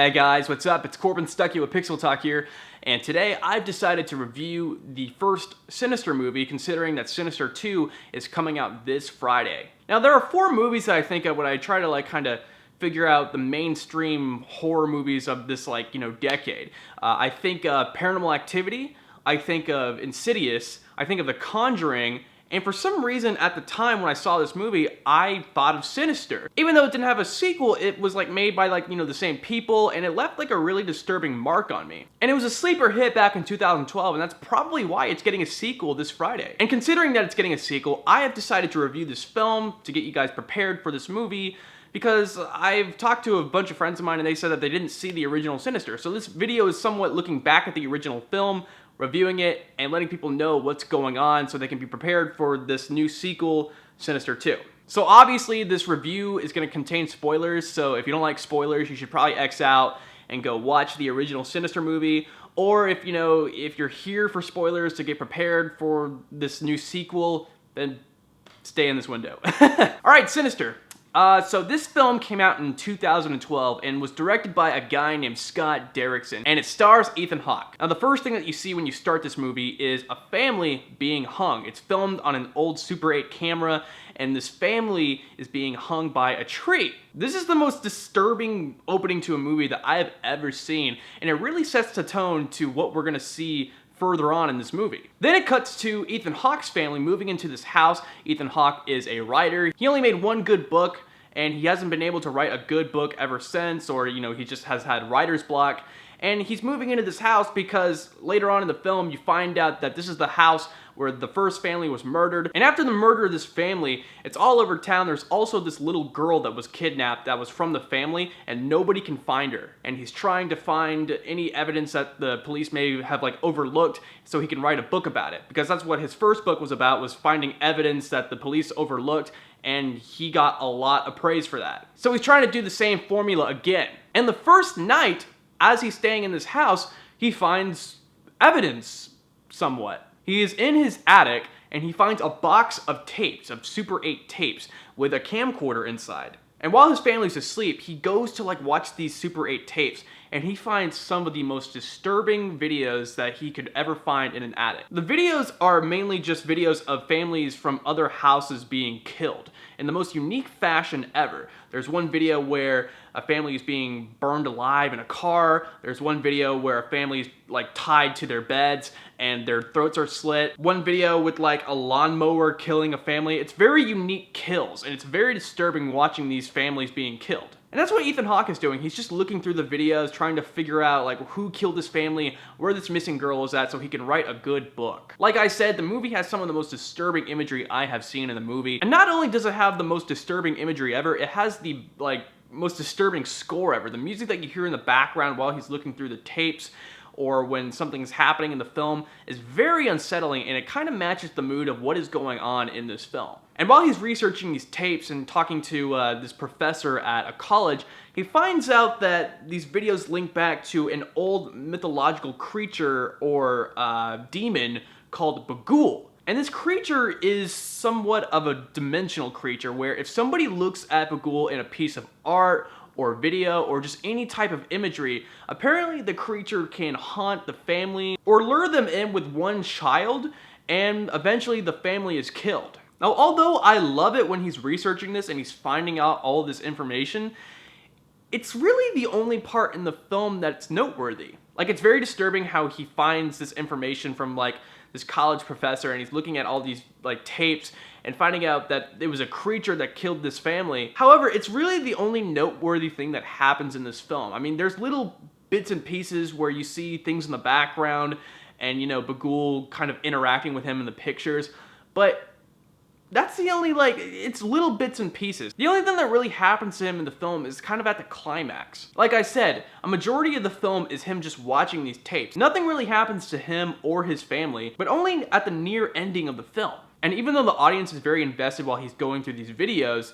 Hey guys, what's up? It's Corbin Stuckey with PixelTalk here, and today I've decided to review the first Sinister movie, considering that Sinister 2 is coming out this Friday. Now, there are 4 movies that I think of when I try to kind of figure out the mainstream horror movies of this decade. I think Paranormal Activity, I think of Insidious, I think of The Conjuring, and for some reason, at the time when I saw this movie, I thought of Sinister. Even though it didn't have a sequel, it was made by the same people, and it left a really disturbing mark on me. And it was a sleeper hit back in 2012, and that's probably why it's getting a sequel this Friday. And considering that it's getting a sequel, I have decided to review this film to get you guys prepared for this movie, because I've talked to a bunch of friends of mine and they said that they didn't see the original Sinister. So this video is somewhat looking back at the original film, reviewing it, and letting people know what's going on so they can be prepared for this new sequel, Sinister 2. So obviously this review is going to contain spoilers, so if you don't like spoilers, you should probably X out and go watch the original Sinister movie. Or if you're here for spoilers to get prepared for this new sequel, then stay in this window. Alright, Sinister. So this film came out in 2012 and was directed by a guy named Scott Derrickson, and it stars Ethan Hawke. Now the first thing that you see when you start this movie is a family being hung. It's filmed on an old Super 8 camera, and this family is being hung by a tree. This is the most disturbing opening to a movie that I have ever seen, and it really sets the tone to what we're gonna see further on in this movie. Then it cuts to Ethan Hawke's family moving into this house. Ethan Hawke is a writer. He only made one good book, and he hasn't been able to write a good book ever since, or he just has had writer's block. And he's moving into this house because later on in the film you find out that this is the house where the first family was murdered. And after the murder of this family, it's all over town. There's also this little girl that was kidnapped that was from the family, and nobody can find her. And he's trying to find any evidence that the police may have overlooked so he can write a book about it. Because that's what his first book was about, was finding evidence that the police overlooked, and he got a lot of praise for that. So he's trying to do the same formula again. And the first night, as he's staying in this house, he finds evidence, somewhat. He is in his attic, and he finds a box of tapes, of Super 8 tapes, with a camcorder inside. And while his family's asleep, he goes to watch these Super 8 tapes, and he finds some of the most disturbing videos that he could ever find in an attic. The videos are mainly just videos of families from other houses being killed in the most unique fashion ever. There's one video where a family is being burned alive in a car. There's one video where a family is tied to their beds and their throats are slit. One video with a lawnmower killing a family. It's very unique kills, and it's very disturbing watching these families being killed. And that's what Ethan Hawke is doing. He's just looking through the videos, trying to figure out who killed this family, where this missing girl is at, so he can write a good book. Like I said, the movie has some of the most disturbing imagery I have seen in the movie. And not only does it have the most disturbing imagery ever, it has the most disturbing score ever. The music that you hear in the background while he's looking through the tapes, or when something's happening in the film, is very unsettling, and it kind of matches the mood of what is going on in this film. And while he's researching these tapes and talking to this professor at a college, he finds out that these videos link back to an old mythological creature or demon called Bagul. And this creature is somewhat of a dimensional creature, where if somebody looks at Bagul in a piece of art or video or just any type of imagery, apparently the creature can haunt the family or lure them in with one child, and eventually the family is killed. Now, although I love it when he's researching this and he's finding out all of this information, it's really the only part in the film that's noteworthy. It's very disturbing how he finds this information from this college professor, and he's looking at all these tapes and finding out that it was a creature that killed this family. However, it's really the only noteworthy thing that happens in this film. I mean, there's little bits and pieces where you see things in the background and, Bagul kind of interacting with him in the pictures, but that's the only, it's little bits and pieces. The only thing that really happens to him in the film is kind of at the climax. Like I said, a majority of the film is him just watching these tapes. Nothing really happens to him or his family, but only at the near ending of the film. And even though the audience is very invested while he's going through these videos,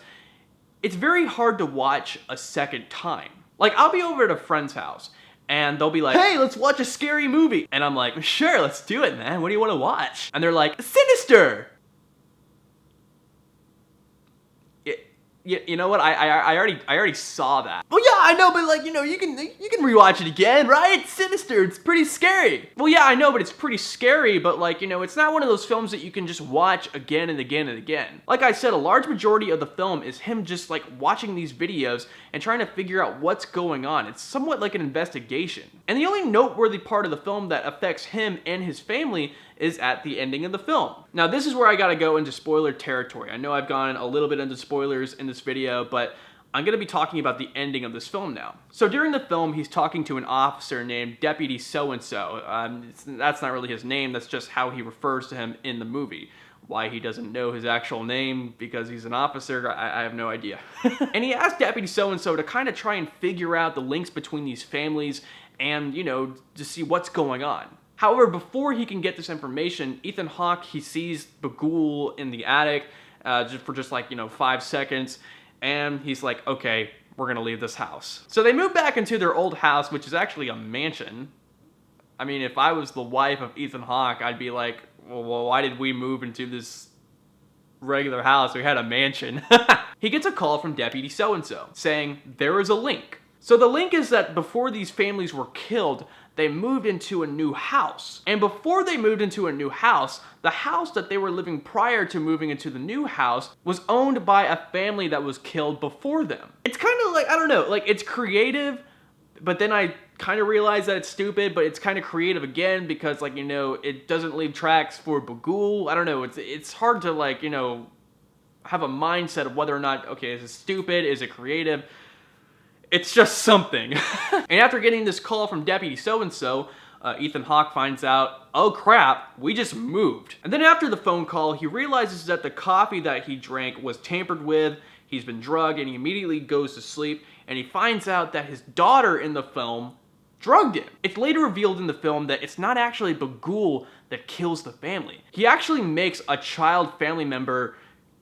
it's very hard to watch a second time. I'll be over at a friend's house, and they'll be like, "Hey, let's watch a scary movie." And I'm like, "Sure, let's do it, man. What do you want to watch?" And they're like, "Sinister!" You know what? I already saw that. Well, yeah, I know, but like, you know, you can rewatch it again, right? It's Sinister. It's pretty scary. Well, yeah, I know, but it's pretty scary, but like, you know, it's not one of those films that you can just watch again and again and again. Like I said, a large majority of the film is him just like watching these videos and trying to figure out what's going on. It's somewhat like an investigation. And the only noteworthy part of the film that affects him and his family is at the ending of the film. Now, this is where I gotta go into spoiler territory. I know I've gone a little bit into spoilers in this video, but I'm gonna be talking about the ending of this film now. So during the film, he's talking to an officer named Deputy So-and-so. That's not really his name, that's just how he refers to him in the movie. Why he doesn't know his actual name because he's an officer, I have no idea. And he asked Deputy So-and-so to kind of try and figure out the links between these families and, you know, to see what's going on. However, before he can get this information, Ethan Hawke, he sees Bagul in the attic just like, you know, 5 seconds, and he's like, okay, we're gonna leave this house. So they move back into their old house, which is actually a mansion. I mean, if I was the wife of Ethan Hawke, I'd be like, well, why did we move into this regular house? We had a mansion. He gets a call from Deputy So-and-so saying there is a link. So the link is that before these families were killed, they moved into a new house. And before they moved into a new house, the house that they were living prior to moving into the new house was owned by a family that was killed before them. It's kind of like, I don't know, like it's creative, but then I kind of realize that it's stupid, but it's kind of creative again because, like, you know, it doesn't leave tracks for Bagul. I don't know, it's hard to, like, you know, have a mindset of whether or not, okay, is it stupid, is it creative? It's just something. And after getting this call from Deputy So-and-so, Ethan Hawke finds out, oh crap, we just moved. And then after the phone call, he realizes that the coffee that he drank was tampered with, he's been drugged, and he immediately goes to sleep, and he finds out that his daughter in the film drugged him. It's later revealed in the film that it's not actually Bagul that kills the family. He actually makes a child family member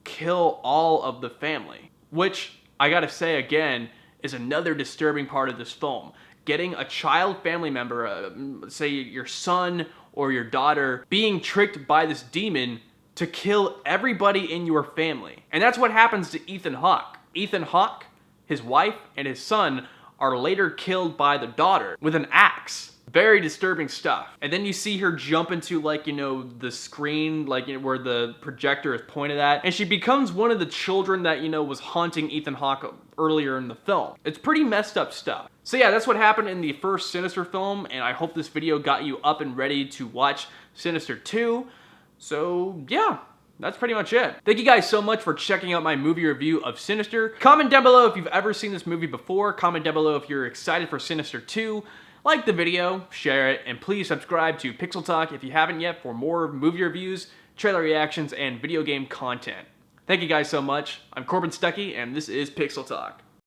kill all of the family, which, I gotta say again, is another disturbing part of this film. Getting a child family member, say your son or your daughter, being tricked by this demon to kill everybody in your family. And that's what happens to Ethan Hawke. Ethan Hawke, his wife, and his son are later killed by the daughter with an axe. Very disturbing stuff. And then you see her jump into, like, you know, the screen, like, you know, where the projector is pointed at, and she becomes one of the children that, you know, was haunting Ethan Hawke earlier in the film. It's pretty messed up stuff. So yeah, that's what happened in the first Sinister film, and I hope this video got you up and ready to watch Sinister 2. So yeah, that's pretty much it. Thank you guys so much for checking out my movie review of Sinister. Comment down below if you've ever seen this movie before. Comment down below if you're excited for Sinister 2. Like the video, share it, and please subscribe to PixelTalk if you haven't yet for more movie reviews, trailer reactions, and video game content. Thank you guys so much. I'm Corbin Stuckey, and this is PixelTalk.